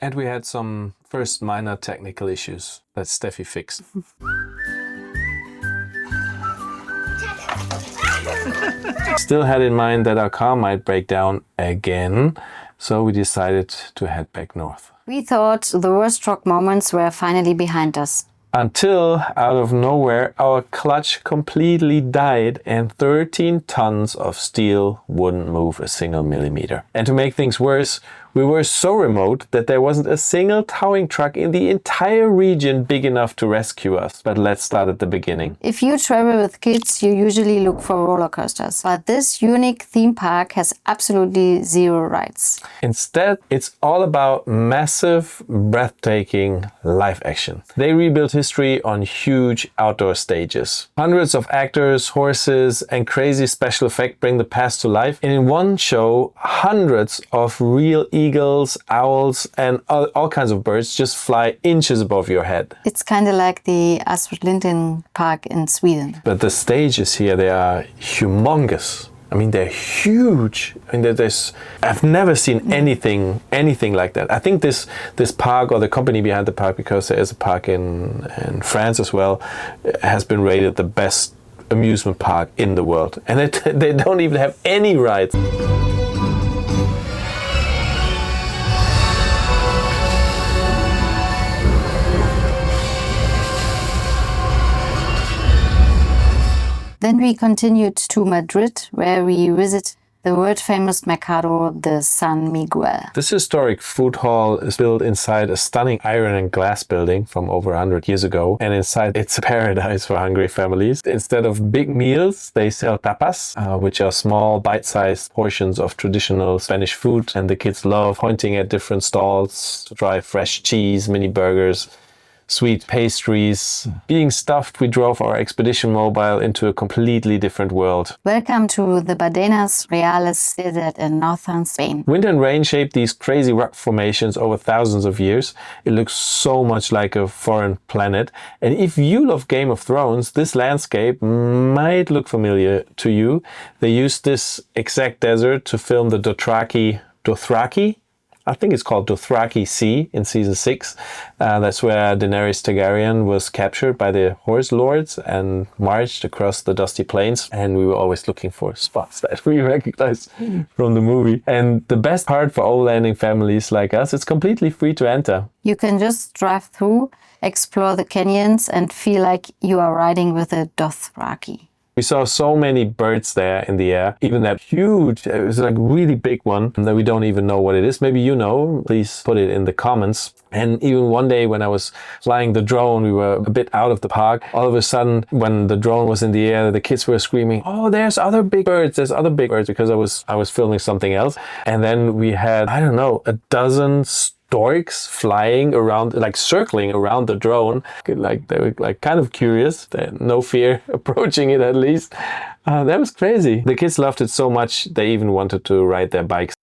And we had some first minor technical issues that Steffi fixed. Still had in mind that our car might break down again, so we decided to head back north. We thought the worst rock moments were finally behind us. Until, out of nowhere, our clutch completely died and 13 tons of steel wouldn't move a single millimeter. And to make things worse, we were so remote that there wasn't a single towing truck in the entire region big enough to rescue us. But let's start at the beginning. If you travel with kids, you usually look for roller coasters. But this unique theme park has absolutely zero rides. Instead, it's all about massive, breathtaking live action. They rebuilt history on huge outdoor stages. Hundreds of actors, horses, and crazy special effects bring the past to life. And in one show, hundreds of real eagles, owls, and all kinds of birds just fly inches above your head. It's kind of like the Astrid Lindgren Park in Sweden. But the stages here, they are humongous. I mean, they're huge. I mean, I've never seen anything like that. I think this park, or the company behind the park, because there is a park in France as well, has been rated the best amusement park in the world. And they don't even have any rides. Then we continued to Madrid, where we visit the world-famous Mercado, the San Miguel. This historic food hall is built inside a stunning iron and glass building from over 100 years ago. And inside, it's a paradise for hungry families. Instead of big meals, they sell tapas, which are small, bite-sized portions of traditional Spanish food. And the kids love pointing at different stalls to try fresh cheese, mini burgers, sweet pastries. Being stuffed, we drove our expedition mobile into a completely different world. Welcome to the Bardenas Reales desert in northern Spain. Wind and rain shaped these crazy rock formations over thousands of years. It looks so much like a foreign planet. And if you love Game of Thrones, this landscape might look familiar to you. They used this exact desert to film the Dothraki, I think it's called Dothraki Sea in season 6. That's where Daenerys Targaryen was captured by the Horse Lords and marched across the dusty plains. And we were always looking for spots that we recognized from the movie. And the best part for overlanding families like us, it's completely free to enter. You can just drive through, explore the canyons, and feel like you are riding with a Dothraki. We saw so many birds there in the air, even that huge, it was like really big one that we don't even know what it is. Maybe you know, please put it in the comments. And even one day when I was flying the drone, we were a bit out of the park. All of a sudden, when the drone was in the air, the kids were screaming, "Oh, there's other big birds, because I was filming something else. And then we had, I don't know, a dozen storks flying around, like circling around the drone, like they were like kind of curious. They had no fear approaching it, at least. That was crazy. The kids loved it so much they even wanted to ride their bikes.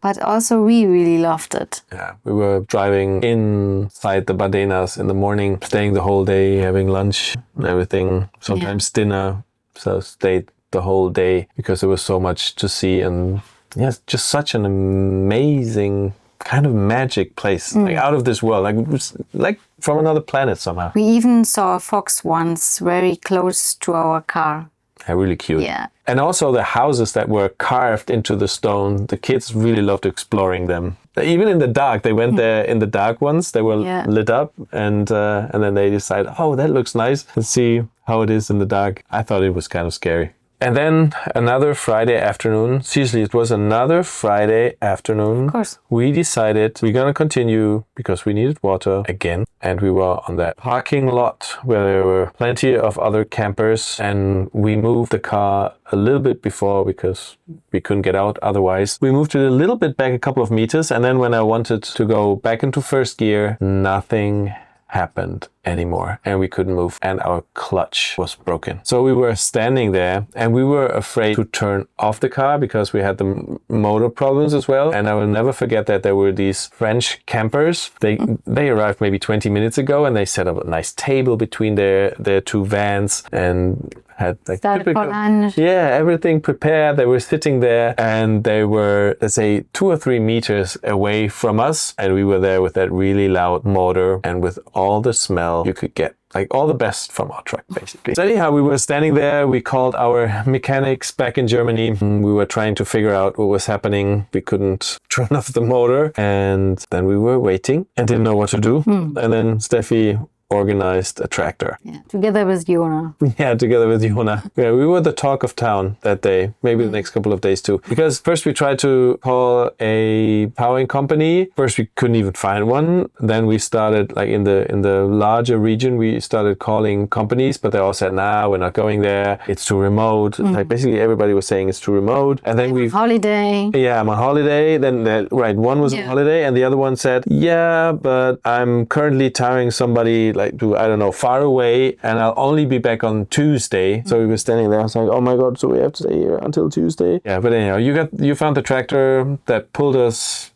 But also we really loved it. Yeah, we were driving inside the Bardenas in the morning, staying the whole day, having lunch and everything, sometimes dinner. So stayed the whole day because there was so much to see. And yes, just such an amazing kind of magic place, like out of this world, like it was like from another planet somehow. We even saw a fox once very close to our car. Yeah, really cute. Yeah. And also the houses that were carved into the stone, the kids really loved exploring them. Even in the dark, they went there in the dark ones. They were lit up, and then they decided, oh, that looks nice. Let's see how it is in the dark. I thought it was kind of scary. And then another Friday afternoon, seriously, it was another Friday afternoon. Of course. We decided we're going to continue because we needed water again. And we were on that parking lot where there were plenty of other campers. And we moved the car a little bit before because we couldn't get out otherwise. We moved it a little bit back a couple of meters. And then when I wanted to go back into first gear, nothing happened anymore, and we couldn't move, and our clutch was broken. So we were standing there, and we were afraid to turn off the car because we had the motor problems as well. And I will never forget that there were these French campers. They arrived maybe 20 minutes ago, and they set up a nice table between their two vans and had like everything prepared. They were sitting there, and they were, let's say, 2 or 3 meters away from us, and we were there with that really loud motor and with all the smell you could get, like all the best from our truck, basically. So anyhow, we were standing there. We called our mechanics back in Germany. We were trying to figure out what was happening. We couldn't turn off the motor, and then we were waiting and didn't know what to do. And then Steffi organized a tractor. Yeah, together with Jona. Yeah, together with Jona. Yeah, we were the talk of town that day, maybe the next couple of days too. Because first we tried to call a towing company. First we couldn't even find one. Then we started, like in the larger region, we started calling companies, but they all said, nah, we're not going there. It's too remote. Like basically everybody was saying it's too remote. And then we holiday. Yeah, I'm on holiday. Then one was on holiday, and the other one said, yeah, but I'm currently towing somebody like to, I don't know, far away, and I'll only be back on Tuesday. So we were standing there. I was like, oh my God, so we have to stay here until Tuesday. Yeah, but anyhow, you found the tractor that pulled us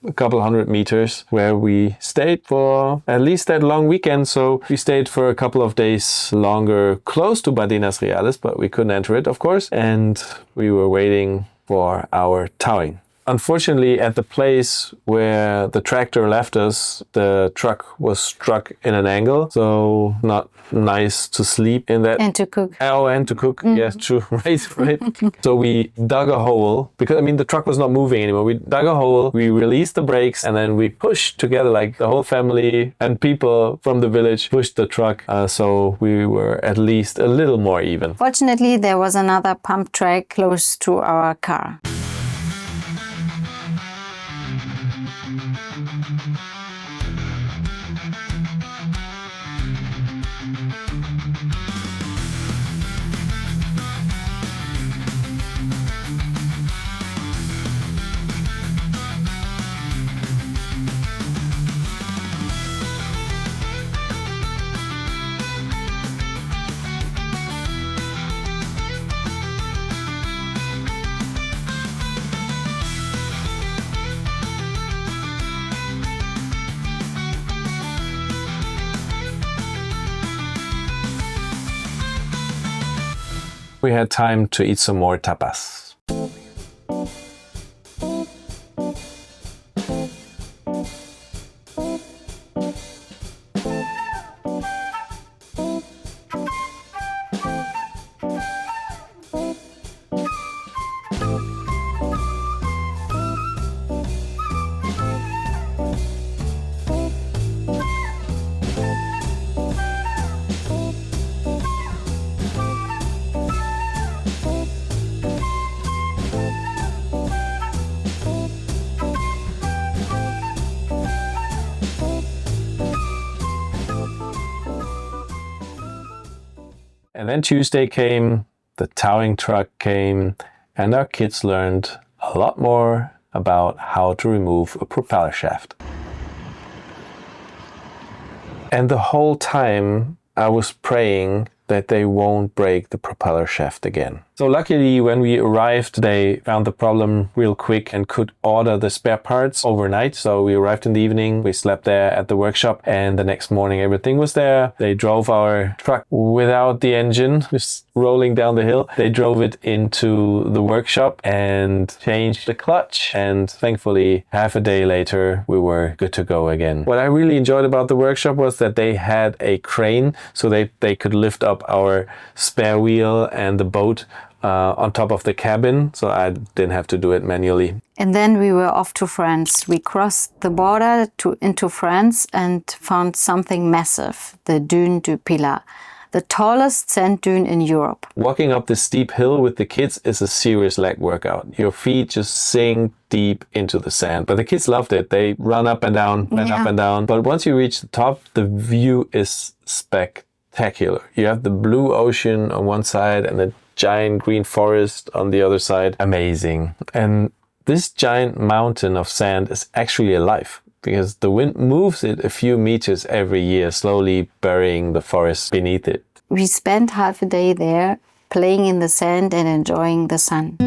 a couple 100 meters, where we stayed for at least that long weekend. So we stayed for a couple of days longer close to Bardenas Reales, but we couldn't enter it, of course. And we were waiting for our towing. Unfortunately, at the place where the tractor left us, the truck was struck in an angle, so not nice to sleep in that. And to cook. Oh, and to cook. Yes, true. Right. So we dug a hole, because, I mean, the truck was not moving anymore. We dug a hole, we released the brakes, and then we pushed together, like the whole family and people from the village pushed the truck. So we were at least a little more even. Fortunately, there was another pump track close to our car. We had time to eat some more tapas. And then Tuesday came, the towing truck came, and our kids learned a lot more about how to remove a propeller shaft. And the whole time I was praying that they won't break the propeller shaft again. So luckily, when we arrived, they found the problem real quick and could order the spare parts overnight. So we arrived in the evening, we slept there at the workshop, and the next morning everything was there. They drove our truck without the engine, just rolling down the hill. They drove it into the workshop and changed the clutch. And thankfully, half a day later, we were good to go again. What I really enjoyed about the workshop was that they had a crane, so they could lift up our spare wheel and the boat on top of the cabin, so I didn't have to do it manually. And then we were off to France. We crossed the border into France and found something massive, the Dune du Pilat, the tallest sand dune in Europe. Walking up this steep hill with the kids is a serious leg workout. Your feet just sink deep into the sand. But the kids loved it. They run up and down, up and down. But once you reach the top, the view is spectacular. You have the blue ocean on one side and the giant green forest on the other side. Amazing. And this giant mountain of sand is actually alive. because the wind moves it a few meters every year, slowly burying the forest beneath it. We spent half a day there, playing in the sand and enjoying the sun.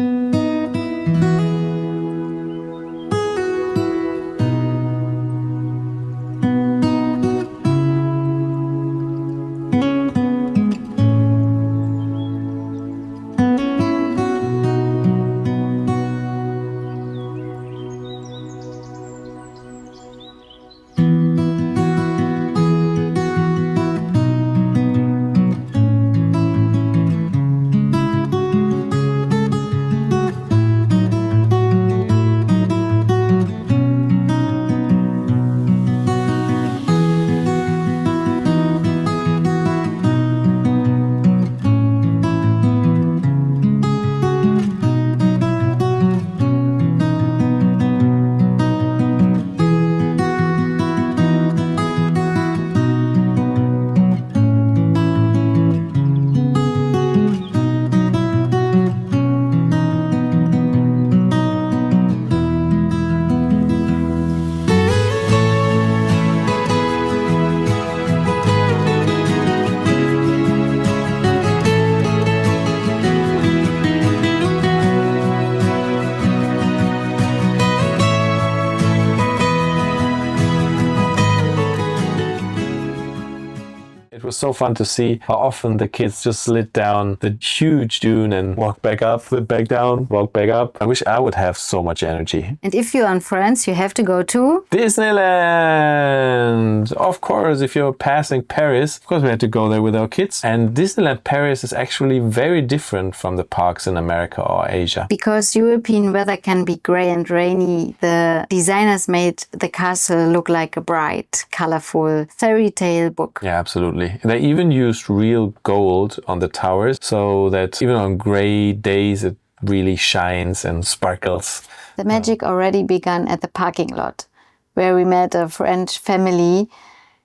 It was so fun to see how often the kids just slid down the huge dune and walked back up, slid back down, walked back up. I wish I would have so much energy. And if you're in France, you have to go to Disneyland! Of course, if you're passing Paris, of course we had to go there with our kids. And Disneyland Paris is actually very different from the parks in America or Asia. Because European weather can be grey and rainy, the designers made the castle look like a bright, colorful fairy tale book. Yeah, absolutely. They even used real gold on the towers so that even on gray days it really shines and sparkles. The magic already began at the parking lot, where we met a French family.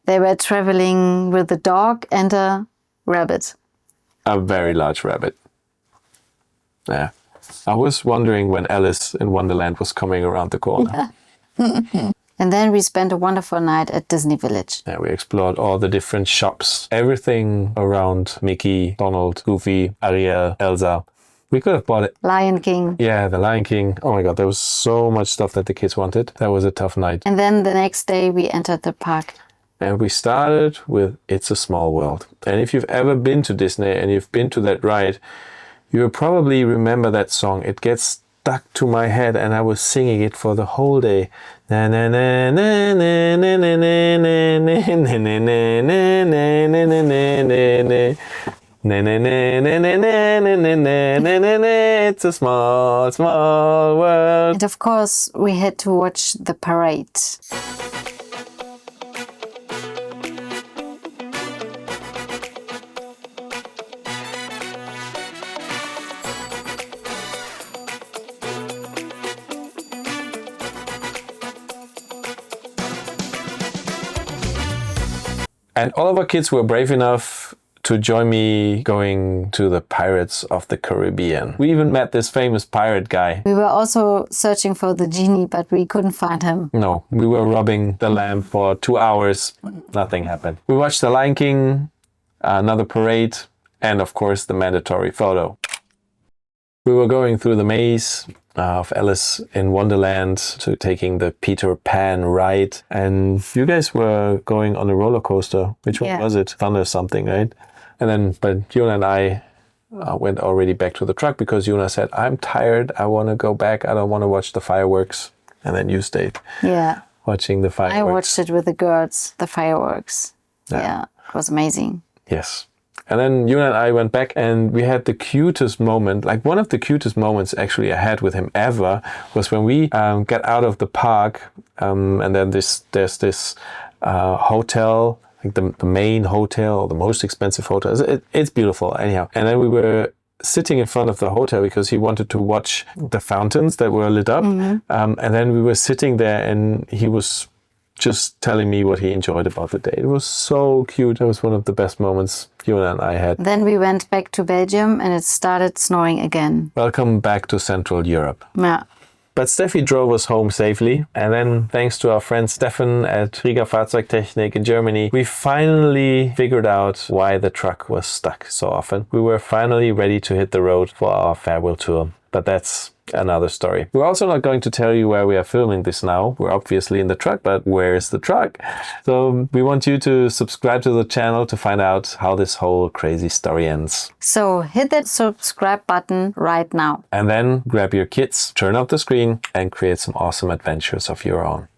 They were traveling with a dog and a rabbit. A very large rabbit. Yeah. I was wondering when Alice in Wonderland was coming around the corner. Yeah. And then we spent a wonderful night at Disney Village. Yeah, we explored all the different shops, everything around Mickey, Donald, Goofy, Ariel, Elsa. We could have bought it. Lion King. Yeah, the Lion King. Oh my God, there was so much stuff that the kids wanted. That was a tough night. And then the next day we entered the park. And we started with It's a Small World. And if you've ever been to Disney and you've been to that ride, you will probably remember that song. It gets stuck to my head and I was singing it for the whole day. Na na na na na na na na na na na na na na na na na na. Na na na na na na na na na na na. It's a small, small world. And of course we had to watch the parade. And all of our kids were brave enough to join me going to the Pirates of the Caribbean. We even met this famous pirate guy. We were also searching for the genie, but we couldn't find him. No, we were rubbing the lamp for 2 hours. Nothing happened. We watched the Lion King, another parade, and of course the mandatory photo. We were going through the maze of Alice in Wonderland to taking the Peter Pan ride. And you guys were going on a roller coaster. Which one was it? Thunder something, right? And then, but Yuna and I went already back to the truck because Yuna said, I'm tired. I want to go back. I don't want to watch the fireworks. And then you stayed watching the fireworks. I watched it with the girls, the fireworks. Yeah, it was amazing. Yes. And then Yuna and I went back and we had the cutest moment, like one of the cutest moments actually I had with him ever was when we got out of the park and then there's this hotel, like the main hotel or the most expensive hotel. It's beautiful anyhow. And then we were sitting in front of the hotel because he wanted to watch the fountains that were lit up. And then we were sitting there and he was just telling me what he enjoyed about the day. It was so cute. That was one of the best moments Yuna and I had. Then we went back to Belgium and it started snowing again. Welcome back to Central Europe. Yeah. But Steffi drove us home safely. And then thanks to our friend Steffen at Riga Fahrzeugtechnik in Germany, we finally figured out why the truck was stuck so often. We were finally ready to hit the road for our farewell tour. But that's another story. We're also not going to tell you where we are filming this now. We're obviously in the truck, but where's the truck? So we want you to subscribe to the channel to find out how this whole crazy story ends. So hit that subscribe button right now. And then grab your kids, turn off the screen, and create some awesome adventures of your own.